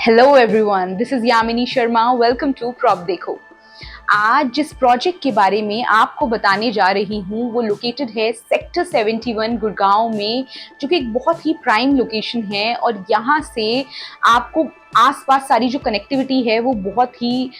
Hello everyone, this is Yamini Sharma. Welcome to prop Dekho. आज जिस project के बारे में आपको बताने जा रही हूँ वो लोकेटेड है सेक्टर 71 गुड़गांव में, जो कि एक बहुत ही प्राइम लोकेशन है। और यहाँ से आपको आसपास सारी जो कनेक्टिविटी है वो बहुत ही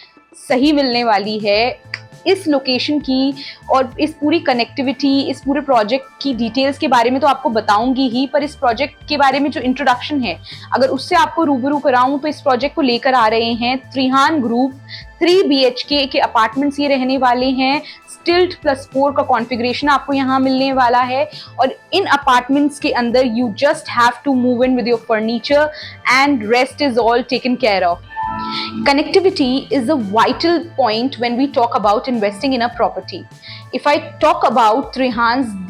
सही मिलने वाली है। इस लोकेशन की और इस पूरी कनेक्टिविटी, इस पूरे प्रोजेक्ट की डिटेल्स के बारे में तो आपको बताऊंगी ही, पर इस प्रोजेक्ट के बारे में जो इंट्रोडक्शन है, अगर उससे आपको रूबरू कराऊं तो इस प्रोजेक्ट को लेकर आ रहे हैं त्रिहान ग्रुप। 3 BHK के अपार्टमेंट्स ये रहने वाले हैं। स्टिल्ट +4 का कॉन्फ़िगरेशन आपको यहाँ मिलने वाला है। और इन अपार्टमेंट्स के अंदर you just have to move in with your furniture and rest is all taken care of. Connectivity is a vital point when we talk about investing in a property. If I talk about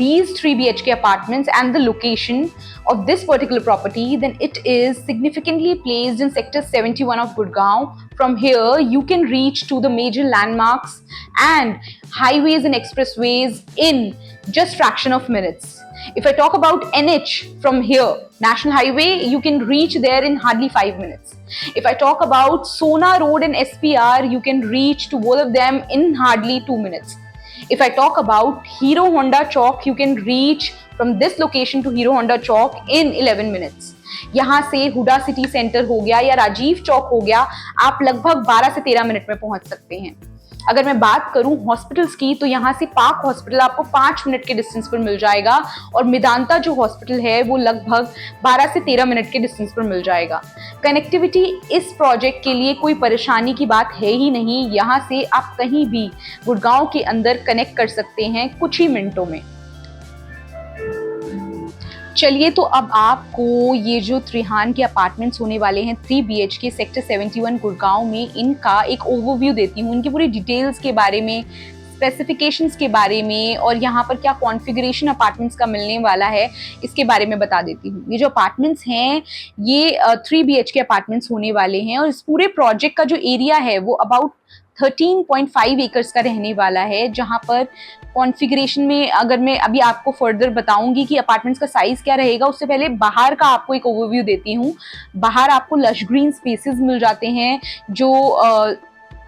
these 3 BHK apartments and the location of this particular property, then it is significantly placed in sector 71 of Gurgaon. From here, you can reach to the major landmarks and highways and expressways in just fraction of minutes. If I talk about NH from here, National Highway, you can reach there in hardly 5 minutes. If I talk about Sona Road and SPR, you can reach to both of them in hardly 2 minutes. If I talk about Hero Honda Chowk, you can reach from this location to Hero Honda Chowk in 11 minutes. यहाँ से Hooda city centre हो गया या राजीव चौक हो गया, आप लगभग 12 से 13 मिनट में पहुंच सकते हैं। अगर मैं बात करूं हॉस्पिटल्स की, तो यहाँ से पार्क हॉस्पिटल आपको 5 मिनट के डिस्टेंस पर मिल जाएगा और मेदांता जो हॉस्पिटल है वो लगभग 12 से 13 मिनट के डिस्टेंस पर मिल जाएगा। कनेक्टिविटी इस प्रोजेक्ट के लिए कोई परेशानी की बात है ही नहीं। यहाँ से आप कहीं भी गुड़गांव के अंदर कनेक्ट कर सकते हैं कुछ ही मिनटों में। चलिए, तो अब आपको ये जो त्रिहान के अपार्टमेंट्स होने वाले हैं 3 BHK सेक्टर 71 गुड़गांव में, इनका एक ओवरव्यू देती हूँ, इनकी पूरी डिटेल्स के बारे में, स्पेसिफिकेशंस के बारे में और यहाँ पर क्या कॉन्फ़िगरेशन अपार्टमेंट्स का मिलने वाला है इसके बारे में बता देती हूँ। ये जो अपार्टमेंट्स हैं ये 3 BHK अपार्टमेंट्स होने वाले हैं और इस पूरे प्रोजेक्ट का जो एरिया है वो अबाउट 13.5 एकर्स का रहने वाला है। जहां पर कॉन्फ़िगरेशन में अगर मैं अभी आपको फर्दर बताऊंगी कि अपार्टमेंट्स का साइज क्या रहेगा, उससे पहले बाहर का आपको एक ओवरव्यू देती हूँ। बाहर आपको लश ग्रीन स्पेसेस मिल जाते हैं। जो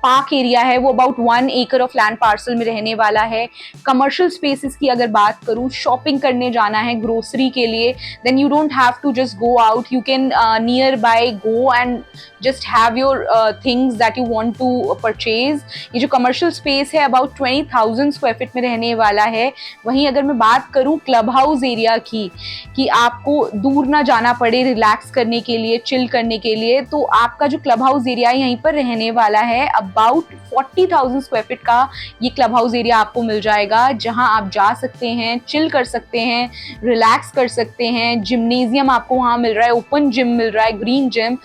पार्क एरिया है वो अबाउट 1 एकड़ ऑफ लैंड पार्सल में रहने वाला है। कमर्शियल स्पेसेस की अगर बात करूं, शॉपिंग करने जाना है ग्रोसरी के लिए, then you don't have to just go out, you can nearby go and just have your things that you want to purchase. ये जो कमर्शियल स्पेस है अबाउट 20,000 स्क्वायर फीट में रहने वाला है। वहीं अगर मैं बात करूं क्लब हाउस एरिया की, कि आपको दूर ना जाना पड़े रिलैक्स करने के लिए, चिल करने के लिए, तो आपका जो क्लब हाउस एरिया यहीं पर रहने वाला है। अबाउट 40,000 स्क्वायर फीट का ये क्लब हाउस एरिया आपको मिल जाएगा, जहां आप जा सकते हैं, चिल कर सकते हैं, रिलैक्स कर सकते हैं। जिम्नेजियम आपको वहां मिल रहा है, ओपन जिम मिल रहा है, ग्रीन जिम,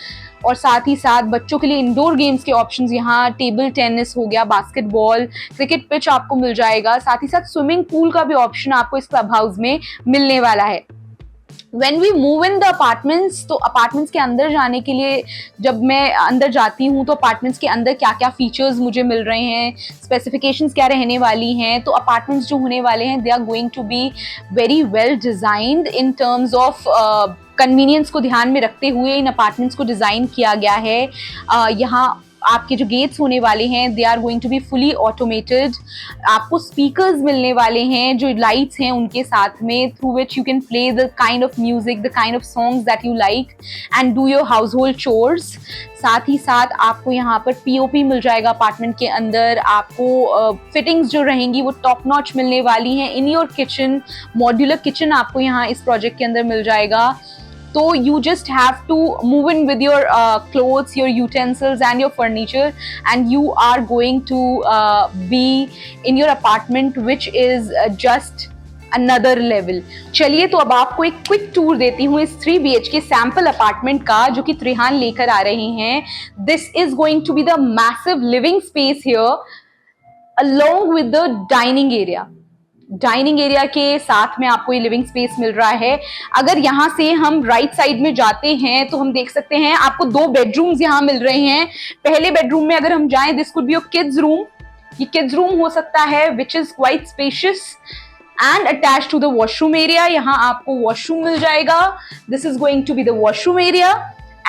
और साथ ही साथ बच्चों के लिए इंडोर गेम्स के ऑप्शंस, यहाँ टेबल टेनिस हो गया, बास्केटबॉल, क्रिकेट पिच आपको मिल जाएगा। साथ ही साथ स्विमिंग पूल का भी ऑप्शन आपको इस क्लब हाउस में मिलने वाला है। When we move in the apartments, तो अपार्टमेंट्स के अंदर जाने के लिए जब मैं अंदर जाती हूँ तो अपार्टमेंट्स के अंदर क्या क्या फीचर्स मुझे मिल रहे हैं, स्पेसिफिकेशंस क्या रहने वाली हैं, तो अपार्टमेंट्स जो होने वाले हैं they are going to be very well designed in terms of convenience को ध्यान में रखते हुए इन अपार्टमेंट्स को डिज़ाइन किया गया है। यहाँ आपके जो गेट्स होने वाले हैं they are going to be fully automated. आपको स्पीकर्स मिलने वाले हैं जो लाइट्स हैं उनके साथ में, through which you can play the kind of music, the kind of songs that you like and do your household chores. साथ ही साथ आपको यहाँ पर POP मिल जाएगा अपार्टमेंट के अंदर। आपको फिटिंग्स जो रहेंगी वो टॉप नॉच मिलने वाली हैं। In your kitchen, modular kitchen आपको यहाँ इस प्रोजेक्ट के अंदर मिल जाएगा। So you just have to move in with your clothes, your utensils and your furniture, and you are going to be in your apartment which is just another level. चलिए, तो अब आपको एक क्विक टूर देती हूँ इस 3 BHK sample apartment का, जो कि त्रिहान लेकर आ रहे हैं। This is going to be the massive living space here along with the dining area. Dining area के साथ में आपको ये लिविंग स्पेस मिल रहा है। अगर यहाँ से हम राइट साइड में जाते हैं तो हम देख सकते हैं आपको 2 बेडरूम्स यहाँ मिल रहे हैं। पहले बेडरूम में अगर हम जाएं, this could be your kids room. ये किड्स रूम हो सकता है which is quite spacious and attach to the washroom area. यहाँ आपको वॉशरूम मिल जाएगा। This is going to be the washroom area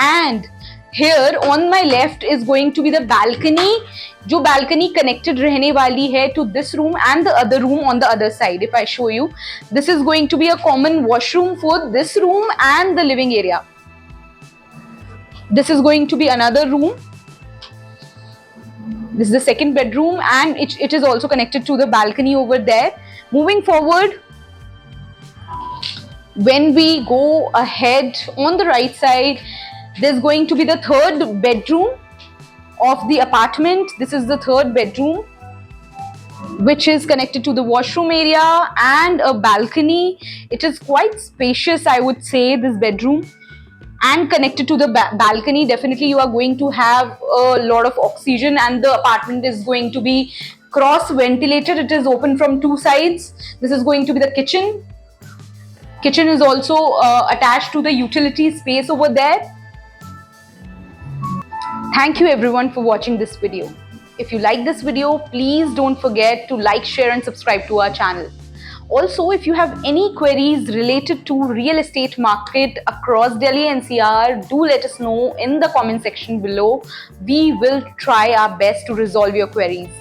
and Here on my left is going to be the balcony, जो balcony connected रहने वाली है to this room and the other room on the other side. If I show you, this is going to be a common washroom for this room and the living area. This is going to be another room. This is the second bedroom, and it is also connected to the balcony over there. Moving forward, when we go ahead on the right side, there's going to be the third bedroom of the apartment. This is the third bedroom, which is connected to the washroom area and a balcony. It is quite spacious, I would say, this bedroom, and connected to the balcony. Definitely you are going to have a lot of oxygen, and the apartment is going to be cross ventilated. It is open from two sides. This is going to be the kitchen. Kitchen is also attached to the utility space over there. Thank you everyone for watching this video. If you like this video, please don't forget to like, share and subscribe to our channel. Also, if you have any queries related to real estate market across Delhi NCR, do let us know in the comment section below. We will try our best to resolve your queries.